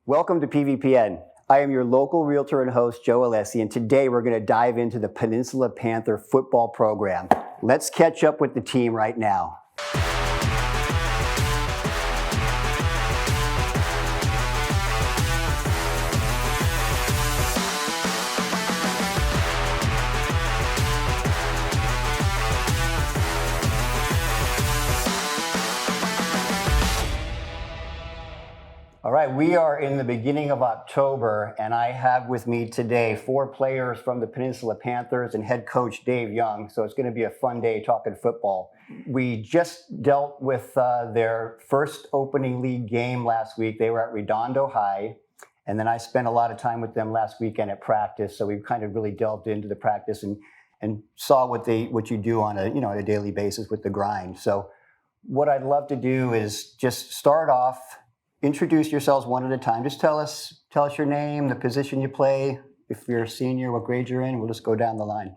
Welcome to PVPN. I am your local realtor and host, Joe Alessi, and today we're going to dive into the Peninsula Panther football program. Let's catch up with the team right now. All right, we are in the beginning of October, and I have with me today 4 players from the Peninsula Panthers and head coach Dave Young, so it's going to be a fun day talking football. We just dealt with their first opening league game last week. They were at Redondo High, and then I spent a lot of time with them last weekend at practice, so we kind of really delved into the practice and saw what you do on a daily basis with the grind. So what I'd love to do is just start off. Introduce yourselves one at a time. Just tell us your name, the position you play. If you're a senior, what grade you're in. We'll just go down the line.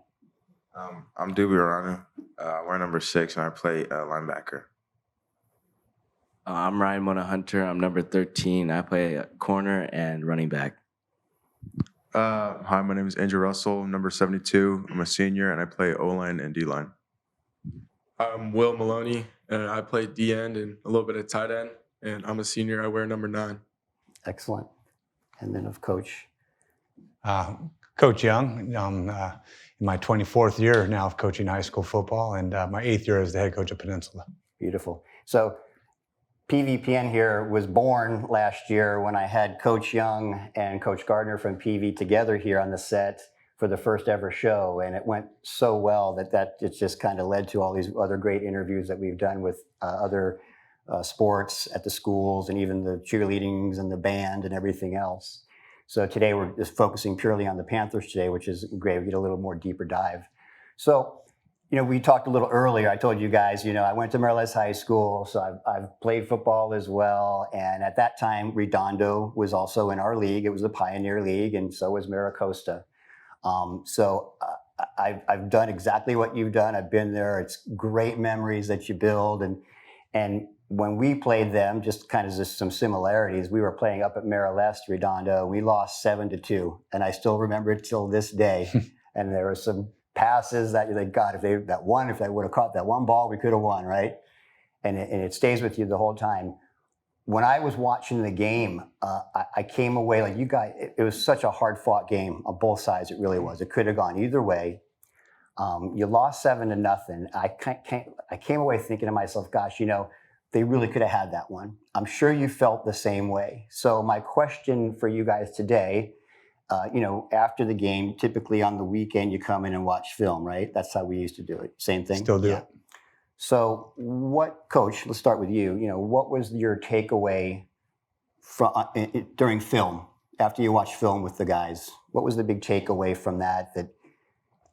I'm Duby Orano. We're number 6, and I play linebacker. I'm Ryan Mona Hunter. I'm number 13. I play corner and running back. Hi, my name is Andrew Russell. I'm number 72. I'm a senior, and I play O-line and D-line. I'm Will Maloney, and I play D-end and a little bit of tight end. And I'm a senior. I wear number 9. Excellent. And then of Coach. Coach Young. I'm in my 24th year now of coaching high school football, and my 8th year as the head coach of Peninsula. Beautiful. So PVPN here was born last year when I had Coach Young and Coach Gardner from PV together here on the set for the first ever show, and it went so well that it just kind of led to all these other great interviews that we've done with other sports at the schools and even the cheerleadings and the band and everything else. So today we're just focusing purely on the Panthers today, which is great. We get a little more deeper dive. So, we talked a little earlier. I told you guys, I went to Merles High School, so I've played football as well. And at that time, Redondo was also in our league. It was the Pioneer League, and so was Maricosta. I've done exactly what you've done. I've been there. It's great memories that you build, and when we played them, just some similarities. We were playing up at Merles, Redondo. We lost 7-2, and I still remember it till this day. And there were some passes that you're like, God, if they would have caught that one ball, we could have won, right? And it stays with you the whole time. When I was watching the game, I came away like you guys. It was such a hard-fought game on both sides. It really was. It could have gone either way. You lost 7-0. I came away thinking to myself, gosh, they really could have had that one. I'm sure you felt the same way. So my question for you guys today, after the game, typically on the weekend, you come in and watch film, right? That's how we used to do it. Same thing? Still do it. So Coach, let's start with you. What was your takeaway during film, after you watched film with the guys? What was the big takeaway from that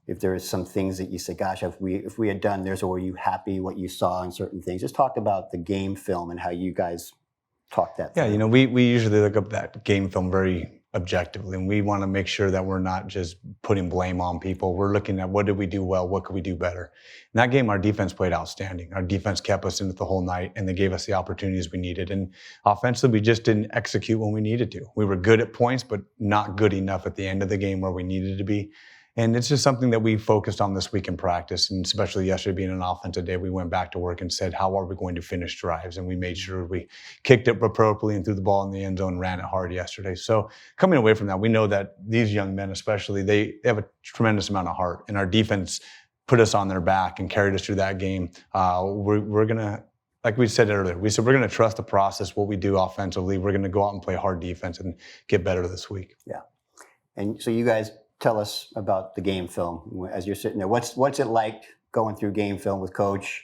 if there is some things that you say, gosh, if we had done this, or were you happy what you saw in certain things? Just talk about the game film and how you guys talked that through. Yeah, we usually look up that game film very objectively, and we want to make sure that we're not just putting blame on people. We're looking at what did we do well, what could we do better. In that game, our defense played outstanding. Our defense kept us in it the whole night, and they gave us the opportunities we needed. And offensively, we just didn't execute when we needed to. We were good at points, but not good enough at the end of the game where we needed to be. And it's just something that we focused on this week in practice, and especially yesterday being an offensive day, we went back to work and said, how are we going to finish drives? And we made sure we kicked it appropriately and threw the ball in the end zone and ran it hard yesterday. So coming away from that, we know that these young men especially, they have a tremendous amount of heart, and our defense put us on their back and carried us through that game. We're going to, like we said earlier, we're going to trust the process, what we do offensively. We're going to go out and play hard defense and get better this week. Yeah. And so you guys tell us about the game film as you're sitting there. What's it like going through game film with Coach?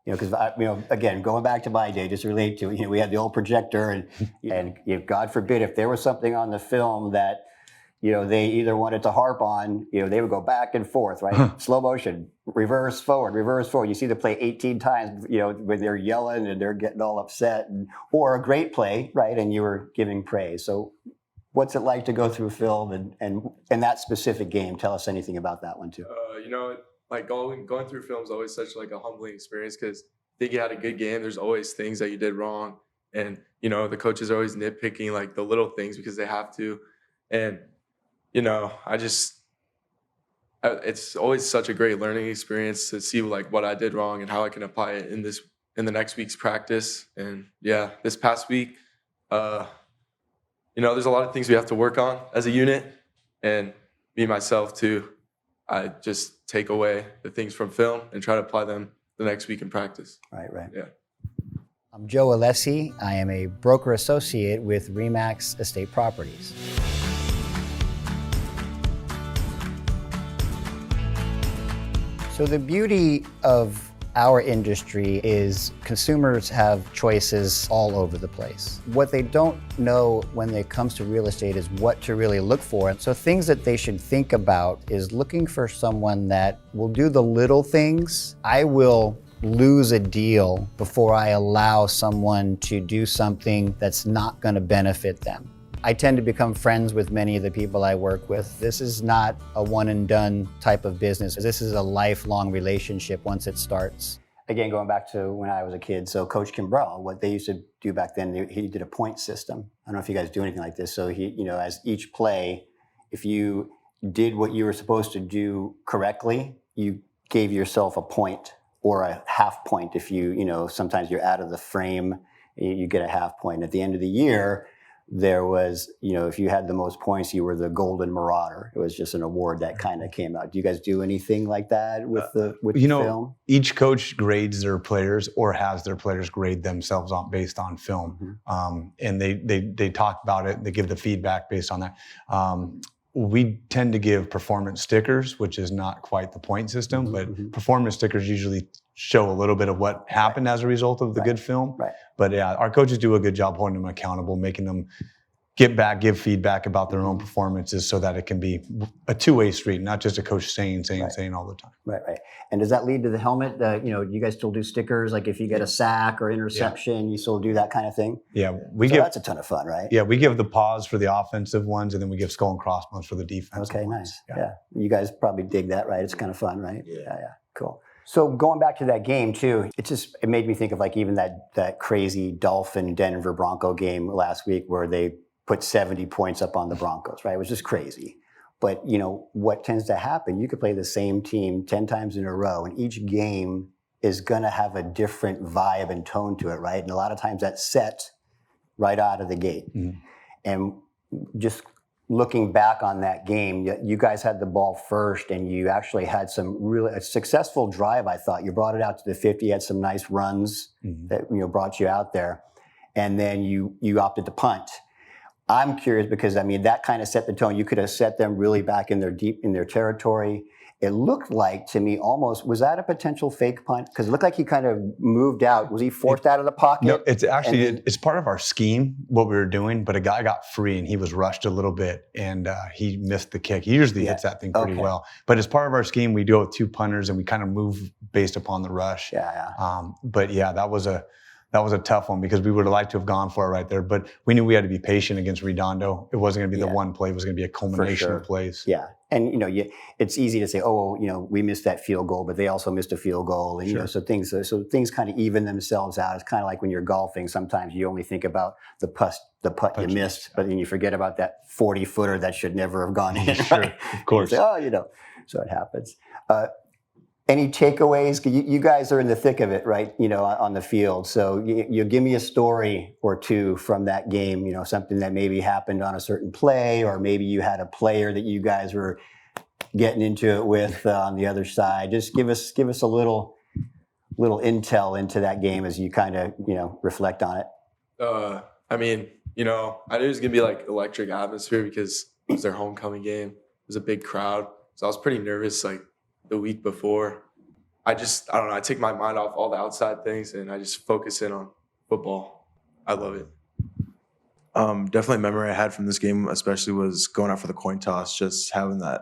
Because again, going back to my day, just relate to we had the old projector, and God forbid if there was something on the film that they either wanted to harp on, they would go back and forth, right? Slow motion, reverse forward. You see the play 18 times, when they're yelling and they're getting all upset, or a great play, right? And you were giving praise. So what's it like to go through film and that specific game? Tell us anything about that one too. Like going through film is always such like a humbling experience, because I think you had a good game. There's always things that you did wrong, And, you know, the coaches are always nitpicking like the little things because they have to. And, you know, it's always such a great learning experience to see like what I did wrong and how I can apply it in the next week's practice. And yeah, this past week, you know, there's a lot of things we have to work on as a unit, and me myself too. I just take away the things from film and try to apply them the next week in practice. Right. Yeah. I'm Joe Alessi. I am a broker associate with Remax Estate Properties. So the beauty of our industry is consumers have choices all over the place. What they don't know when it comes to real estate is what to really look for. So things that they should think about is looking for someone that will do the little things. I will lose a deal before I allow someone to do something that's not going to benefit them. I tend to become friends with many of the people I work with. This is not a one and done type of business. This is a lifelong relationship once it starts. Again, going back to when I was a kid, so Coach Kimbrell, what they used to do back then, he did a point system. I don't know if you guys do anything like this. So he, you know, as each play, if you did what you were supposed to do correctly, you gave yourself a point or a half point. If you know, sometimes you're out of the frame, you get a half point. At the end of the year, there was, you know, if you had the most points, you were the Golden Marauder. It was just an award that kind of came out. Do you guys do anything like that with the film? Each coach grades their players or has their players grade themselves based on film. Mm-hmm. And they talk about it, they give the feedback based on that. We tend to give performance stickers, which is not quite the point system, Mm-hmm. but performance stickers usually show a little bit of what happened as a result of the good film. Right. But yeah, our coaches do a good job holding them accountable, making them give feedback about their own performances so that it can be a two-way street, not just a coach saying all the time. Right. And does that lead to the helmet? You know, you guys still do stickers? Like if you get a sack or interception, you still do that kind of thing? Yeah, that's a ton of fun, right? Yeah, we give the pause for the offensive ones, and then we give skull and crossbones for the defensive Okay, ones. nice. Yeah. You guys probably dig that, right? It's kind of fun, right? Yeah. Cool. So going back to that game too, it made me think of like even that crazy Dolphin Denver Bronco game last week where they put 70 points up on the Broncos, right? It was just crazy. But you know, what tends to happen, you could play the same team 10 times in a row and each game is gonna have a different vibe and tone to it, right? And a lot of times that's set right out of the gate. Mm-hmm. And just looking back on that game, you guys had the ball first and you actually had a successful drive, I thought. You brought it out to the 50, you had some nice runs that, you know, brought you out there. And then you opted to punt. I'm curious because, I mean, that kind of set the tone. You could have set them really back in their territory. It looked like to me almost, was that a potential fake punt? Because it looked like he kind of moved out. Was he forced out of the pocket? No, it's actually, it's part of our scheme, what we were doing, but a guy got free and he was rushed a little bit and he missed the kick. He usually hits that thing pretty well. But as part of our scheme, we do it with two punters and we kind of move based upon the rush. But yeah, that was a tough one because we would have liked to have gone for it right there. But we knew we had to be patient against Redondo. It wasn't going to be the one play. It was going to be a culmination of plays. Yeah. And, you know, it's easy to say, oh, you know, we missed that field goal, but they also missed a field goal. And, you know, so things kind of even themselves out. It's kind of like when you're golfing. Sometimes you only think about the putt you missed, but then you forget about that 40-footer that should never have gone in. Sure, right? Of course. Say, oh, you know, so it happens. Any takeaways? You guys are in the thick of it, right? You know, on the field. So you give me a story or two from that game. You know, something that maybe happened on a certain play, or maybe you had a player that you guys were getting into it with on the other side. Just give us a little intel into that game as you kind of, you know, reflect on it. I mean, you know, I knew it was gonna be like electric atmosphere because it was their homecoming game. It was a big crowd, so I was pretty nervous. Like the week before, I don't know, I take my mind off all the outside things and I just focus in on football. I love it. Definitely a memory I had from this game, especially was going out for the coin toss, just having the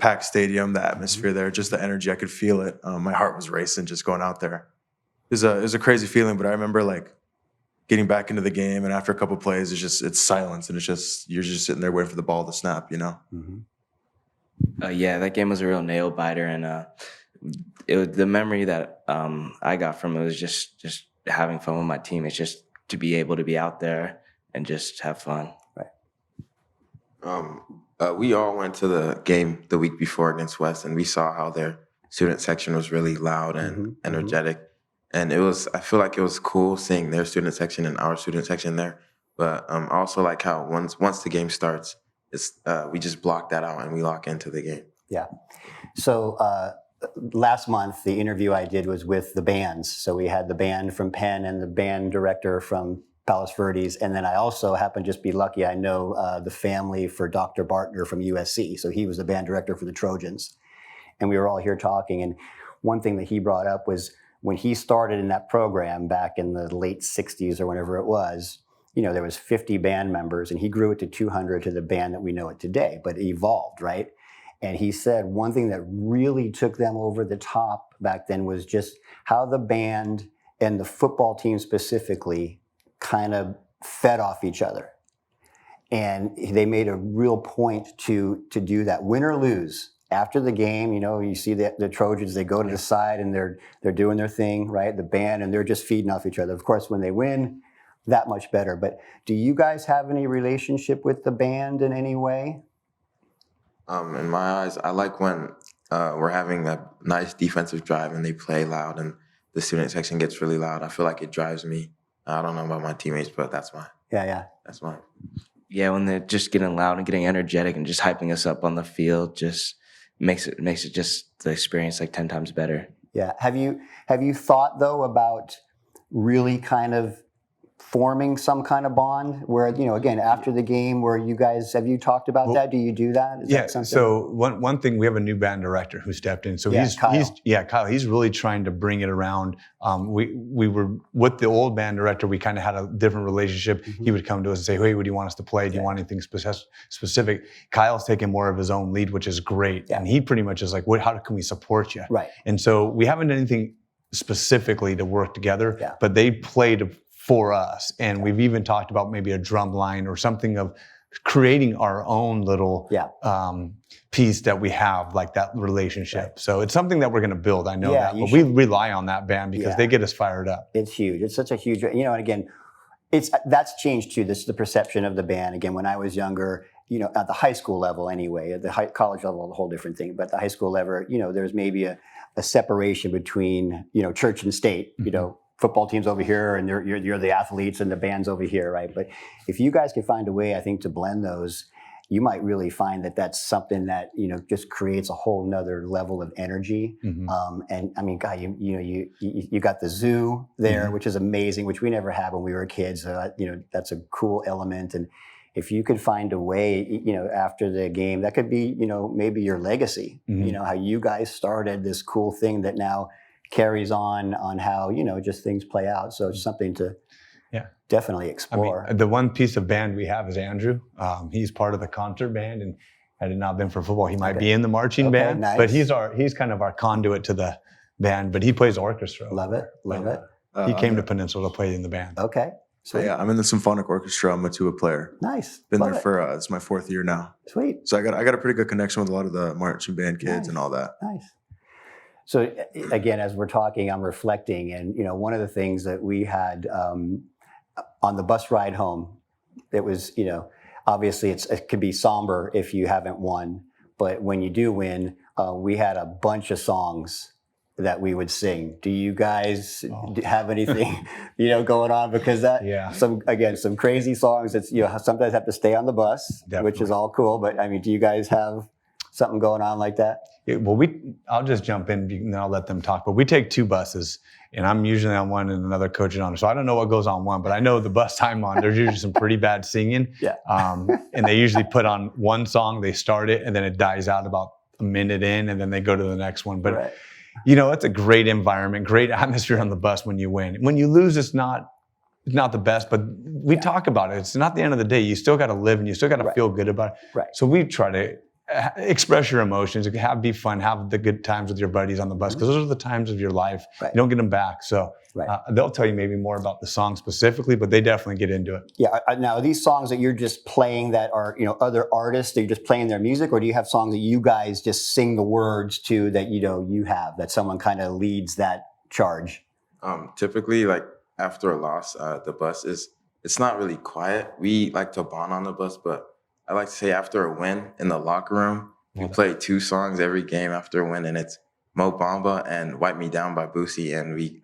packed stadium, the atmosphere there, just the energy, I could feel it. My heart was racing just going out there. It was a crazy feeling, but I remember like getting back into the game and after a couple of plays, it's silence and you're just sitting there waiting for the ball to snap, you know? Mm-hmm. Yeah, that game was a real nail biter, and the memory that I got from it was just having fun with my team. It's just to be able to be out there and just have fun. We all went to the game the week before against West, and we saw how their student section was really loud and energetic. And I feel like it was cool seeing their student section and our student section there. But also like how once the game starts, we just block that out and we lock into the game. Yeah. So last month, the interview I did was with the bands. So we had the band from Penn and the band director from Palos Verdes. And then I also happened to just be lucky. I know the family for Dr. Bartner from USC. So he was the band director for the Trojans. And we were all here talking. And one thing that he brought up was when he started in that program back in the late 60s or whenever it was, there was 50 band members, and he grew it to 200 to the band that we know it today, but it evolved, right? And he said one thing that really took them over the top back then was just how the band and the football team specifically kind of fed off each other. And they made a real point to do that, win or lose. After the game, you see the Trojans, they go to the side and they're doing their thing, right? The band, and they're just feeding off each other. Of course, when they win, that much better. But do you guys have any relationship with the band in any way? In my eyes, I like when we're having a nice defensive drive and they play loud and the student section gets really loud. I feel like it drives me. I don't know about my teammates, but that's mine. Yeah. That's mine. Yeah, when they're just getting loud and getting energetic and just hyping us up on the field, just makes it just the experience like 10 times better. Yeah. Have you thought though about really kind of forming some kind of bond where, again, after the game, where you guys, have you talked about that? Do you do that? Is that something? So one thing, we have a new band director who stepped in. So Kyle, he's really trying to bring it around. We were with the old band director, we kind of had a different relationship. He would come to us and say, hey, what do you want us to play? Do you want anything specific? Kyle's taking more of his own lead, which is great. And he pretty much is like, how can we support you? Right. And so we haven't done anything specifically to work together, but they played for us. And we've even talked about maybe a drum line or something of creating our own little piece that we have, like that relationship. Right. So it's something that we're going to build. I know that, but we rely on that band because they get us fired up. It's huge. It's such a huge, and again, that's changed too. This is the perception of the band. Again, when I was younger, at the high school level anyway, at the college level, a whole different thing. But at the high school level, there's maybe a separation between, church and state, football teams over here and you're the athletes and the band's over here, right? But if you guys can find a way, I think, to blend those, you might really find that that's something that, just creates a whole nother level of energy. And I mean, God, you got the zoo there, which is amazing, which we never had when we were kids. That's a cool element. And if you could find a way, after the game, that could be, maybe your legacy, how you guys started this cool thing that now carries on how, just things play out. So it's something to definitely explore. I mean, the one piece of band we have is Andrew. He's part of the concert band, and had it not been for football, he might be in the marching band. Nice. But he's kind of our conduit to the band, but he plays orchestra. Love it. He came to Peninsula to play in the band. Okay. So I'm in the symphonic orchestra. I'm a tuba player. Nice. Been there for it's my 4th year now. Sweet. So I got a pretty good connection with a lot of the marching band kids and all that. Nice. So again, as we're talking, I'm reflecting, and one of the things that we had on the bus ride home, it was obviously it could be somber if you haven't won, but when you do win, we had a bunch of songs that we would sing. Do you guys have anything going on? Because some crazy songs that sometimes have to stay on the bus, which is all cool. But I mean, do you guys have something going on like that? I'll just jump in and I'll let them talk. But we take 2 buses, and I'm usually on one and another coach is on. So I don't know what goes on one, but I know the bus I'm on, there's usually some pretty bad singing. And they usually put on one song, they start it, and then it dies out about a minute in, and then they go to the next one. But it's a great environment, great atmosphere on the bus when you win. When you lose, it's not the best, but we talk about it. It's not the end of the day. You still got to live and you still got to feel good about it. Right. So we try to express your emotions, be fun, have the good times with your buddies on the bus, because those are the times of your life. You don't get them back. So they'll tell you maybe more about the song specifically, but they definitely get into it. Yeah. Now, are these songs that you're just playing that are, other artists, that you're just playing their music, or do you have songs that you guys just sing the words to that, you have, that someone kind of leads that charge? Typically, like after a loss, the bus it's not really quiet. We like to bond on the bus, but I like to say after a win in the locker room, we play 2 songs every game after a win, and it's Mo Bamba and "Wipe Me Down" by Boosie, and we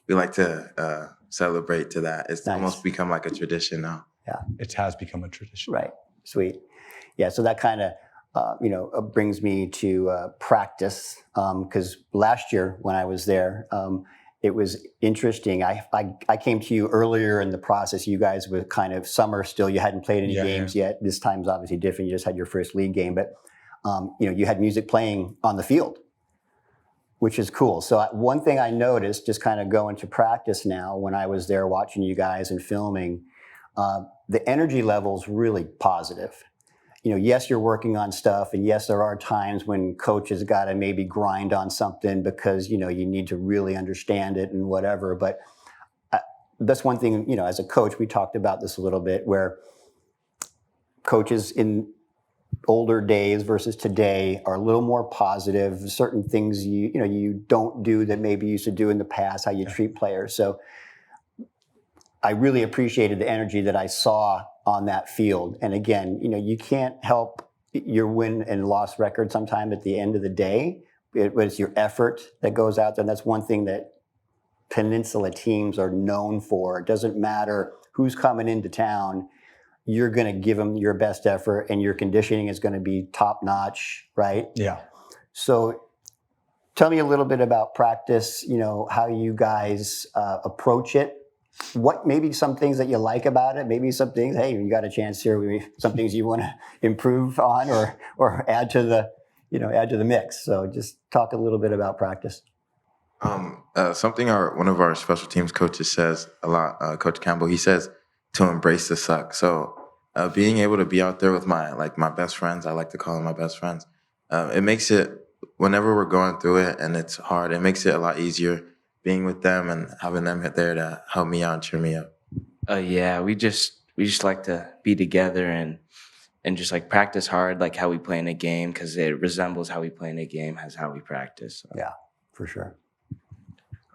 like to celebrate to that. It's Nice. almost become like a tradition now. Yeah. It has become a tradition. Right. Sweet. Yeah. So that kind of, brings me to practice. Because last year when I was there, it was interesting. I came to you earlier in the process. You guys were kind of summer still. You hadn't played any games yet. This time's obviously different. You just had your first league game, but you had music playing on the field, which is cool. So one thing I noticed, just kind of going to practice now, when I was there watching you guys and filming, the energy level's really positive. Yes, you're working on stuff, and yes, there are times when coaches got to maybe grind on something because you need to really understand it and whatever. But that's one thing. As a coach, we talked about this a little bit, where coaches in older days versus today are a little more positive. Certain things you don't do that maybe you used to do in the past, how you treat players. So I really appreciated the energy that I saw on that field. And again, you can't help your win and loss record sometime at the end of the day. It's your effort that goes out there. And that's one thing that Peninsula teams are known for. It doesn't matter who's coming into town. You're going to give them your best effort, and your conditioning is going to be top notch, right? Yeah. So tell me a little bit about practice, how you guys approach it. What maybe some things that you like about it, maybe some things, hey, you got a chance here, some things you want to improve on or add to the mix. So just talk a little bit about practice. Something one of our special teams coaches says a lot, Coach Campbell, he says to embrace the suck. So being able to be out there with my best friends, I like to call them my best friends, it makes it, whenever we're going through it and it's hard, it makes it a lot easier being with them and having them there to help me out and cheer me up. Yeah, we just like to be together and just like practice hard, like how we play in a game, because it resembles how we play in a game as how we practice. So. Yeah, for sure.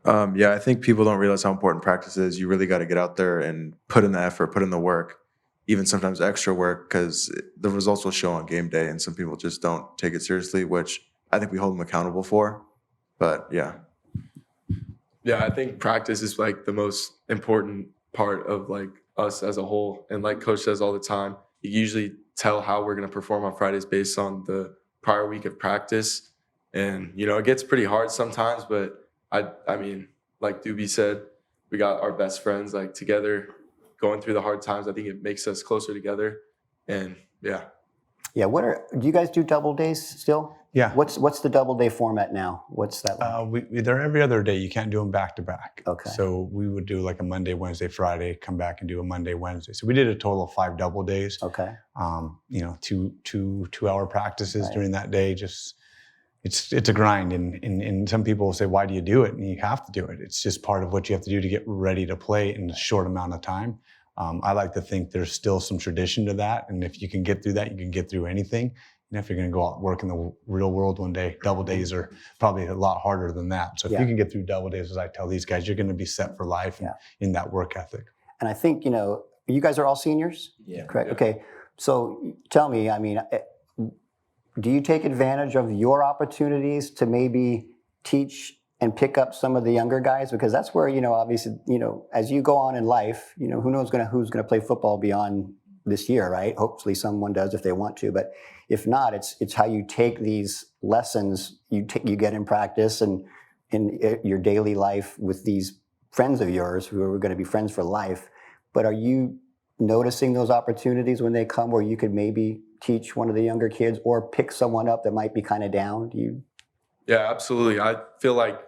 I think people don't realize how important practice is. You really got to get out there and put in the effort, put in the work, even sometimes extra work, because the results will show on game day, and some people just don't take it seriously, which I think we hold them accountable for. But yeah. Yeah, I think practice is like the most important part of like us as a whole. And like Coach says all the time, you usually tell how we're going to perform on Fridays based on the prior week of practice. And, it gets pretty hard sometimes, but I mean, like Doobie said, we got our best friends like together going through the hard times. I think it makes us closer together. And yeah. Yeah. Do you guys do double days still? Yeah. What's the double day format now? What's that like? They're every other day. You can't do them back to back. Okay. So we would do like a Monday, Wednesday, Friday, come back and do a Monday, Wednesday. So we did a total of 5 double days. Okay. 2-hour practices during that day. Just it's a grind, and some people will say, why do you do it? And you have to do it. It's just part of what you have to do to get ready to play in a short amount of time. I like to think there's still some tradition to that, and if you can get through that, you can get through anything. And if you're going to go out and work in the real world one day, double days are probably a lot harder than that. So if you can get through double days, as I tell these guys, you're going to be set for life in that work ethic. And I think, you guys are all seniors? Yeah. Correct. Yeah. Okay. So tell me, do you take advantage of your opportunities to maybe teach and pick up some of the younger guys? Because that's where, obviously, as you go on in life, who knows who's going to play football beyond this year, right? Hopefully someone does if they want to, but if not, it's how you take these lessons you get in practice and in your daily life with these friends of yours who are going to be friends for life. But are you noticing those opportunities when they come where you could maybe teach one of the younger kids or pick someone up that might be kind of down? Yeah, absolutely. I feel like,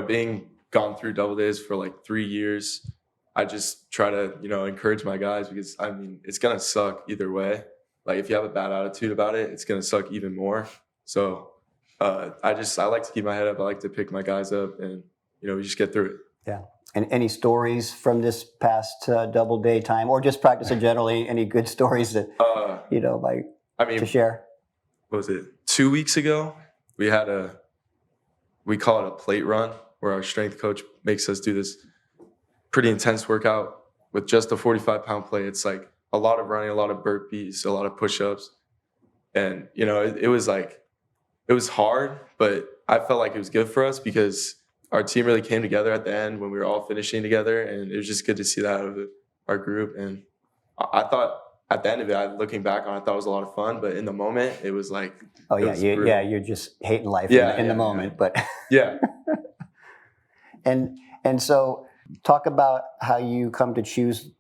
being gone through double days for like 3 years, I just try to, encourage my guys, because it's going to suck either way. Like if you have a bad attitude about it, it's going to suck even more. So I like to keep my head up. I like to pick my guys up and, we just get through it. Yeah. And any stories from this past double day time, or just practice in generally, any good stories that, to share? What was it? 2 weeks ago, we call it a plate run, where our strength coach makes us do this pretty intense workout with just a 45-pound plate. It's like a lot of running, a lot of burpees, a lot of push-ups. And, you know, it was hard, but I felt like it was good for us because our team really came together at the end when we were all finishing together. And it was just good to see that out of our group. And I thought at the end of it, looking back on it, I thought it was a lot of fun. But in the moment, it was like, Oh, yeah. You're just hating life in the moment. But yeah. And so talk about how you come to choose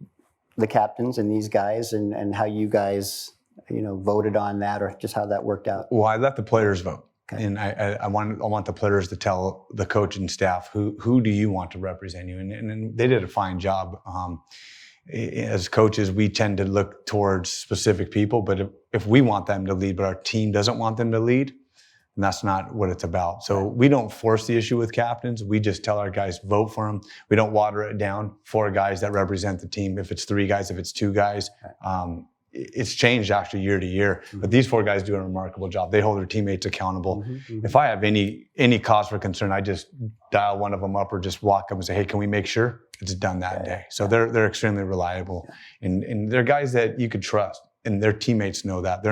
the captains and these guys and how you guys, you know, voted on that or just how that worked out. Well, I let the players vote. Okay. And I want the players to tell the coaching staff who do you want to represent you, and they did a fine job. As coaches, we tend to look towards specific people, but if we want them to lead, but our team doesn't want them to lead, and that's not what it's about. So we don't force the issue with captains. We just tell our guys, vote for them. We don't water it down. 4 guys that represent the team. If it's 3 guys, if it's 2 guys, it's changed actually year to year. But these 4 guys do a remarkable job. They hold their teammates accountable. If I have any cause for concern, I just dial one of them up or just walk up and say, hey, can we make sure it's done that day? So they're extremely reliable. And they're guys that you could trust. And their teammates know that.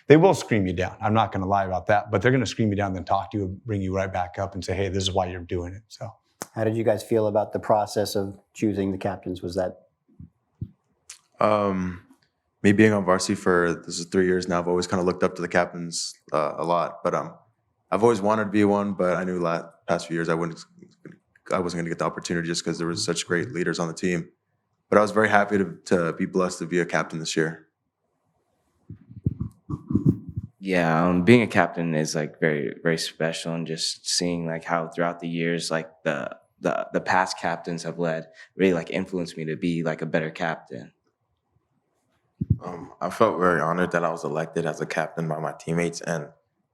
They will scream you down. I'm not going to lie about that, but they're going to scream you down, then talk to you, bring you right back up and say, hey, this is why you're doing it. So how did you guys feel about the process of choosing the captains? Was that? Me being on varsity for, this is 3 years now, I've always kind of looked up to the captains a lot. But I've always wanted to be one, but I knew past few years I wasn't going to get the opportunity just because there was such great leaders on the team. But I was very happy to be blessed to be a captain this year. Yeah, being a captain is like very, very special, and just seeing like how throughout the years, like the past captains have really like influenced me to be like a better captain. I felt very honored that I was elected as a captain by my teammates, and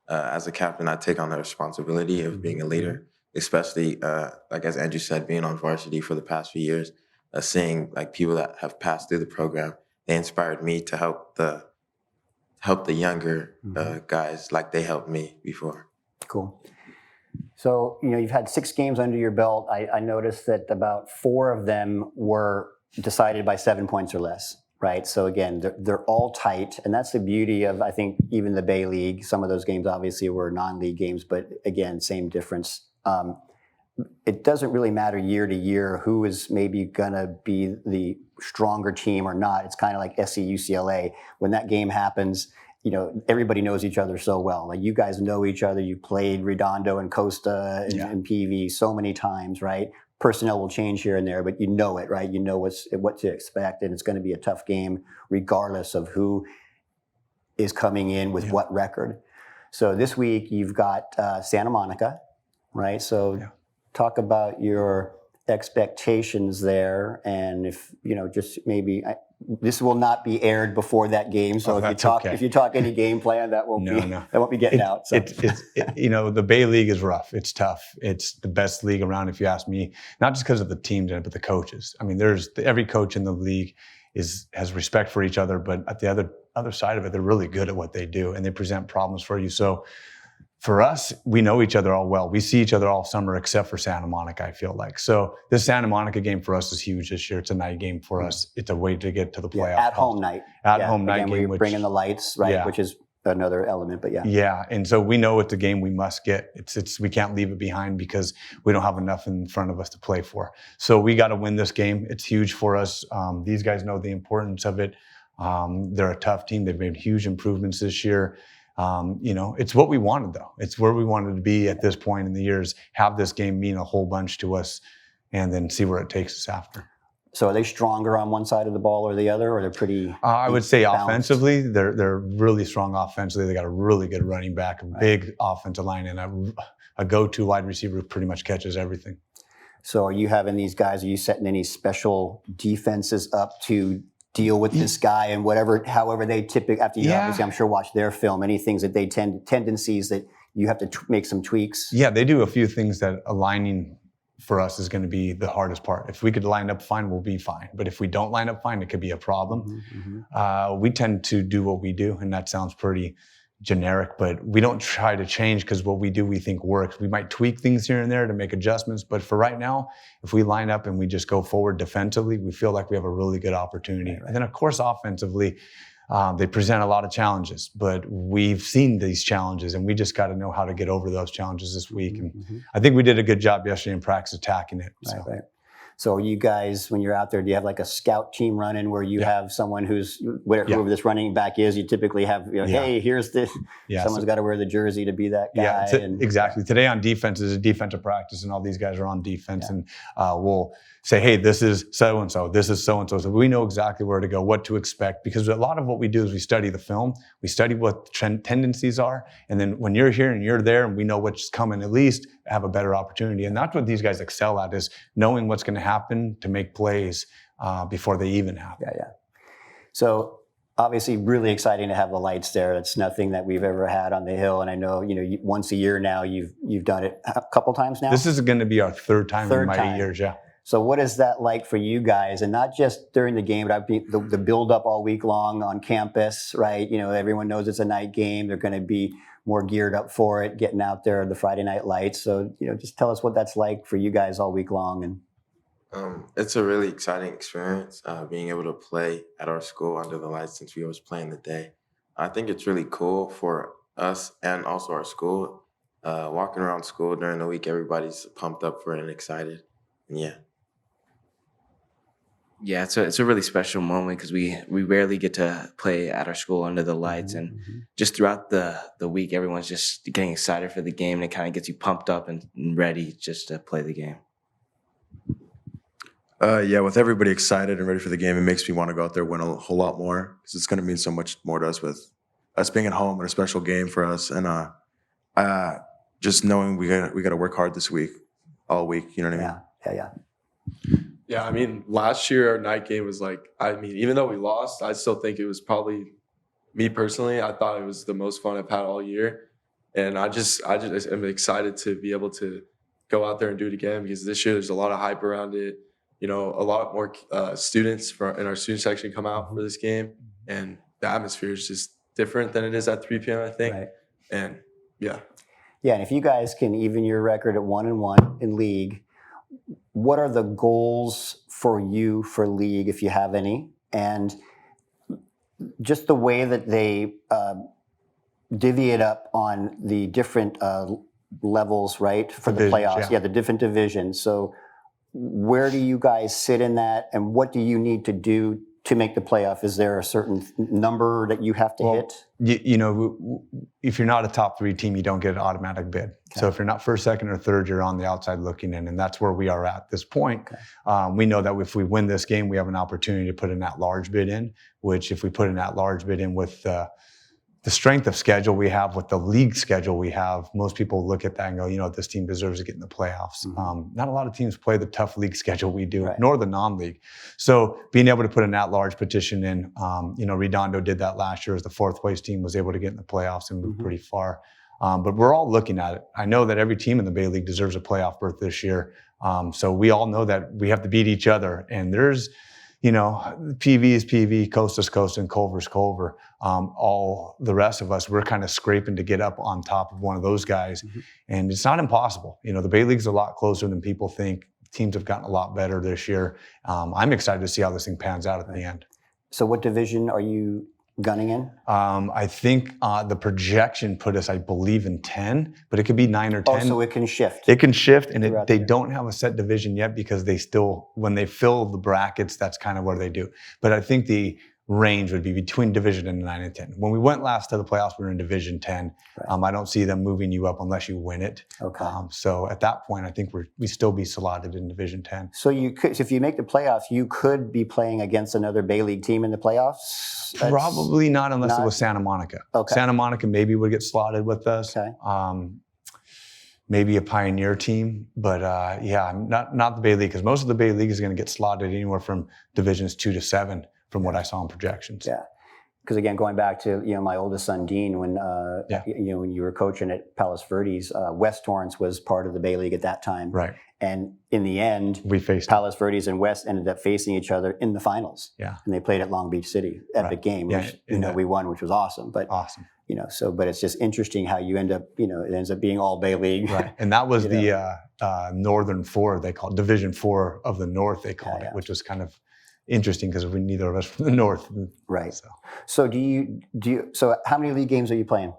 as a captain, I take on the responsibility of being a leader, especially like as Andrew said, being on varsity for the past few years, seeing like people that have passed through the program. They inspired me to help the younger guys like they helped me before. Cool. So, you know, you've had 6 games under your belt. I noticed that about 4 of them were decided by 7 points or less, right? So again, they're all tight, and that's the beauty of, I think, even the Bay League. Some of those games obviously were non-league games, but again, same difference. It doesn't really matter year to year who is maybe gonna be the stronger team or not. It's kind of like SC UCLA. When that game happens, you know, everybody knows each other so well. Like, you guys know each other. You played Redondo and Costa and PV so many times, right? Personnel will change here and there, but you know it, right? You know what to expect, and it's going to be a tough game regardless of who is coming in with what record. So this week you've got Santa Monica, right? So talk about your expectations there, and if, you know, just maybe this will not be aired before that game. So if you talk any game plan, that won't be getting out. So. You know, the Bay League is rough. It's tough. It's the best league around, if you ask me. Not just because of the teams in it, but the coaches. I mean, every coach in the league has respect for each other, but at the other side of it, they're really good at what they do, and they present problems for you. So for us, we know each other all well. We see each other all summer, except for Santa Monica, I feel like. So this Santa Monica game for us is huge this year. It's a night game for us. It's a way to get to the playoffs. At-home night. At-home night game. Where you're bringing the lights, right? Which is another element, but Yeah, and so we know it's a game we must get. We can't leave it behind because we don't have enough in front of us to play for. So we got to win this game. It's huge for us. These guys know the importance of it. They're a tough team. They've made huge improvements this year. You know, it's what we wanted, though. It's where we wanted to be at this point in the years. Have this game mean a whole bunch to us, and then see where it takes us after. So are they stronger on one side of the ball or the other, or they're pretty? I would say balanced? Offensively, they're really strong offensively. They got a really good running back, a big offensive line, and a go-to wide receiver who pretty much catches everything. So are you having these guys? Are you setting any special defenses up to deal with this guy and however they typically, after you obviously, I'm sure, watch their film, any things that they tendencies that you have to make some tweaks? Yeah, they do a few things that aligning for us is going to be the hardest part. If we could line up fine, we'll be fine. But if we don't line up fine, it could be a problem. We tend to do what we do, and that sounds pretty generic, but we don't try to change because what we do we think works. We might tweak things here and there to make adjustments, but for right now, if we line up and we just go forward defensively, we feel like we have a really good opportunity. And then of course offensively, they present a lot of challenges, but we've seen these challenges and we just got to know how to get over those challenges this week. And I think we did a good job yesterday in practice attacking it. Right. So you guys, when you're out there, do you have like a scout team running where you have someone who's, whoever this running back is, you typically have, hey, here's this, someone's got to wear the jersey to be that guy. Exactly. Today on defense is a defensive practice and all these guys are on defense and we'll say, hey, this is so-and-so, this is so-and-so. So we know exactly where to go, what to expect, because a lot of what we do is we study the film, we study what tendencies are, and then when you're here and you're there and we know what's coming, at least have a better opportunity. And that's what these guys excel at, is knowing what's going to happen to make plays before they even happen. So obviously really exciting to have the lights there. That's nothing that we've ever had on the Hill. And I know, once a year now, you've done it a couple times now? This is going to be our third time in my 8 years, So what is that like for you guys? And not just during the game, but the build up all week long on campus, right? Everyone knows it's a night game. They're going to be more geared up for it, getting out there, the Friday night lights. So, just tell us what that's like for you guys all week long. And it's a really exciting experience, being able to play at our school under the lights since we always play in the day. I think it's really cool for us and also our school. Walking around school during the week, everybody's pumped up for it and excited. And Yeah, it's a really special moment because we rarely get to play at our school under the lights, and just throughout the week, everyone's just getting excited for the game, and it kind of gets you pumped up and ready just to play the game. With everybody excited and ready for the game, it makes me want to go out there and win a whole lot more, because it's going to mean so much more to us with us being at home and a special game for us, and just knowing we got to work hard this week, all week. You know what I mean? Yeah, I mean, last year our night game was even though we lost, I still think it was probably, me personally, I thought it was the most fun I've had all year. And I just am excited to be able to go out there and do it again, because this year there's a lot of hype around it. A lot more students in our student section come out for this game, and the atmosphere is just different than it is at 3 p.m., I think. Right. And and if you guys can even your record at 1-1 in league, what are the goals for you for league, if you have any? And just the way that they divvy it up on the different levels, right, for the playoffs. The different divisions. So where do you guys sit in that, and what do you need to do to make the playoff? Is there a certain number that you have to hit? If you're not a top 3 team, you don't get an automatic bid. Okay. So if you're not first, second, or third, you're on the outside looking in, and that's where we are at this point. Okay. We know that if we win this game, we have an opportunity to put an at-large bid in, which if we put an at-large bid in with the strength of schedule we have, with the league schedule we have, most people look at that and go, this team deserves to get in the playoffs. Not a lot of teams play the tough league schedule we do, nor the non-league. So being able to put an at-large petition in, Redondo did that last year as the 4th place team, was able to get in the playoffs and move pretty far. But we're all looking at it. I know that every team in the Bay League deserves a playoff berth this year. So we all know that we have to beat each other. And there's, PV is PV, Coast is Coast, and Culver's Culver. All the rest of us, we're kind of scraping to get up on top of one of those guys. And it's not impossible. The Bay League's a lot closer than people think. Teams have gotten a lot better this year. I'm excited to see how this thing pans out at the end. So what division are you gunning in? I think the projection put us, I believe, in 10, but it could be 9 or 10. Oh, so it can shift. It can shift, and they don't have a set division yet, because they still, when they fill the brackets, that's kind of what they do. But I think the range would be between division and 9 and 10. When we went last to the playoffs, we were in division 10. I don't see them moving you up unless you win it. Okay. So at that point, I think we still be slotted in division 10. So if you make the playoffs, you could be playing against another Bay League team in the playoffs? Probably not, unless it was Santa Monica. Okay. Santa Monica maybe would get slotted with us. Okay. Maybe a Pioneer team, but not the Bay League, because most of the Bay League is going to get slotted anywhere from divisions 2 to 7. From what I saw in projections. Yeah. because again, going back to my oldest son Dean, when Yeah. when you were coaching at Palos Verdes, West Torrance was part of the Bay League at that time, Right. and in the end, We faced Palos Verdes and West ended up facing each other in the finals. Yeah. And they played at Long Beach City, epic Right. game, Yeah, which in that- we won, which was awesome. But awesome. but it's just interesting how you end up, it ends up being all Bay League. Right. And that was You the Northern Four, they called Division 4 of the North, they called Yeah. it, which was kind of interesting because we neither of us from the North. Right. So So so how many league games are you playing?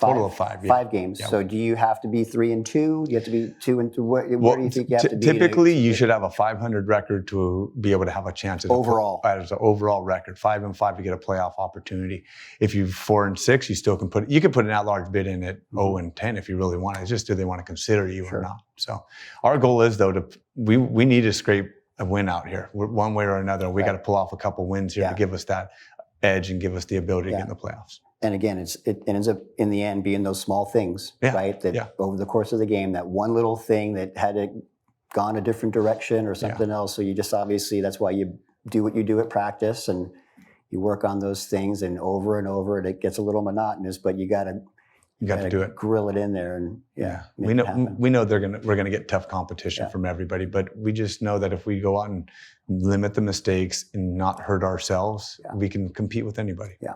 total of 5. Yeah. 5 games. Yeah. So do you have to be 3-2? Do you have to be 2-2? Where do you think you have to be? Typically, you should have a 500 record to be able to have a chance at Overall. As an overall record. 5-5 to get a playoff opportunity. If you're 4-6, you still can put an at-large bid in at 0-10 if you really want it. It's just do they want to consider you Sure. or not? So our goal is though we need to scrape a win out here, one way or another. We got to pull off a couple wins here Yeah. to give us that edge and give us the ability to Yeah. get in the playoffs. And again, it ends up in the end being those small things, Yeah, right? That yeah. over the course of the game, that one little thing that had gone a different direction or something else. So you just obviously, that's why you do what you do at practice and you work on those things and over, and it gets a little monotonous, but you got to do it. grill it in there and make We it know happen. we're gonna get tough competition Yeah. from everybody, but we just know that if we go out and limit the mistakes and not hurt ourselves, we can compete with anybody. Yeah.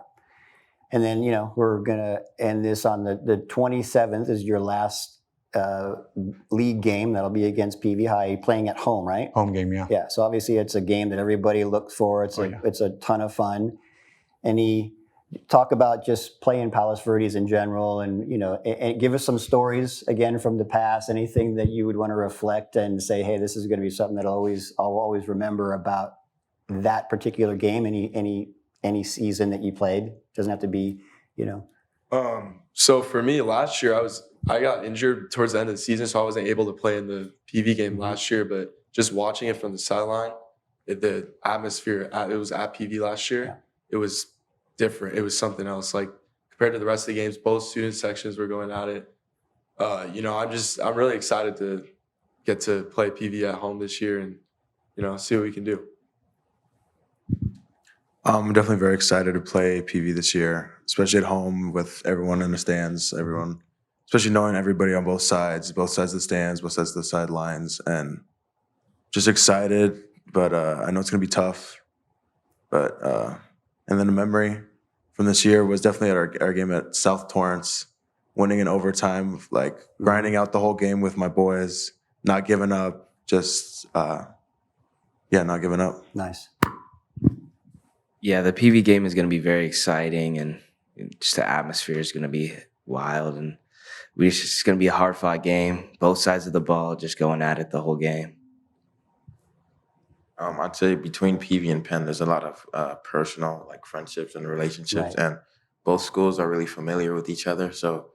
And then, we're going to end this on the 27th is your last league game. That'll be against PV High, playing at home, right? Home game, yeah. Yeah. So obviously it's a game that everybody looks for. It's a ton of fun. Any talk about just playing Palos Verdes in general and, and give us some stories again from the past, anything that you would want to reflect and say, hey, this is going to be something that I'll always remember about that particular game, any season that you played. Doesn't have to be, So for me, last year I got injured towards the end of the season, so I wasn't able to play in the PV game last year. But just watching it from the sideline, the atmosphere it was at PV last year. It was different. It was something else. Like compared to the rest of the games, both student sections were going at it. I'm really excited to get to play PV at home this year and see what we can do. I'm definitely very excited to play PV this year, especially at home with everyone in the stands, especially knowing everybody on both sides of the stands, both sides of the sidelines, and just excited. But I know it's going to be tough. But and then a memory from this year was definitely at our game at South Torrance, winning in overtime, like grinding out the whole game with my boys, not giving up, not giving up. nice. Yeah, the PV game is going to be very exciting, and just the atmosphere is going to be wild, and it's just going to be a hard-fought game. Both sides of the ball just going at it the whole game. I'd say between PV and Penn, there's a lot of personal friendships and relationships, Right. and both schools are really familiar with each other. So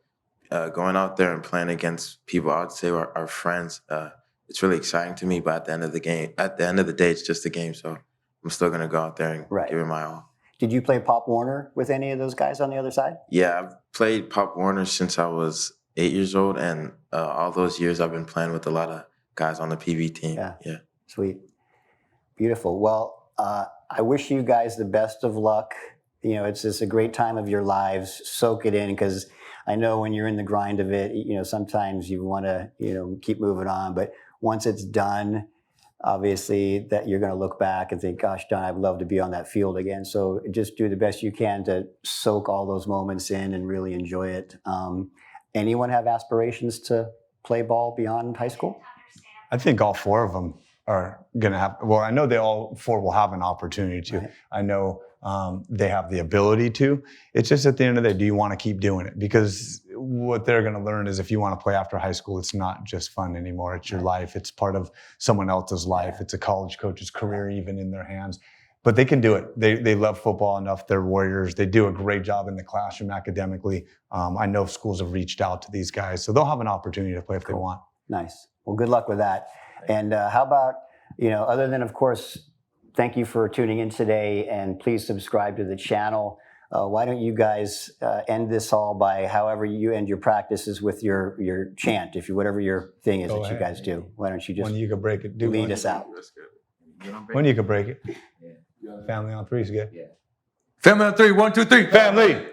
going out there and playing against people I would say are friends, it's really exciting to me. But at the end of the day, it's just a game. So I'm still gonna go out there and give it my all. Did you play Pop Warner with any of those guys on the other side? Yeah, I've played Pop Warner since I was 8 years old, and all those years I've been playing with a lot of guys on the PV team. Yeah. Sweet. Beautiful. Well, I wish you guys the best of luck. It's just a great time of your lives. Soak it in, because I know when you're in the grind of it, sometimes you want to, keep moving on. But once it's done, obviously that you're going to look back and think, gosh, Don, I'd love to be on that field again. So just do the best you can to soak all those moments in and really enjoy it. Anyone have aspirations to play ball beyond high school? I think all 4 of them are going to have, I know they all 4 will have an opportunity to. Right. I know they have the ability to. It's just at the end of the day, do you want to keep doing it? Because what they're going to learn is if you want to play after high school, it's not just fun anymore. It's your life. It's part of someone else's life. It's a college coach's career even in their hands. But they can do it. They love football enough. They're warriors. They do a great job in the classroom academically. I know schools have reached out to these guys, so they'll have an opportunity to play if they want. Nice. Well, good luck with that. And how about, other than, of course, thank you for tuning in today, and please subscribe to the channel. Why don't you guys end this all by however you end your practices with your chant, whatever your thing is Go that you ahead. guys do. Why don't you just When you could break it, lead us out? When you could break it. Yeah. Family on 3 is good. Yeah. Family on three. 1, 2, 3. Family.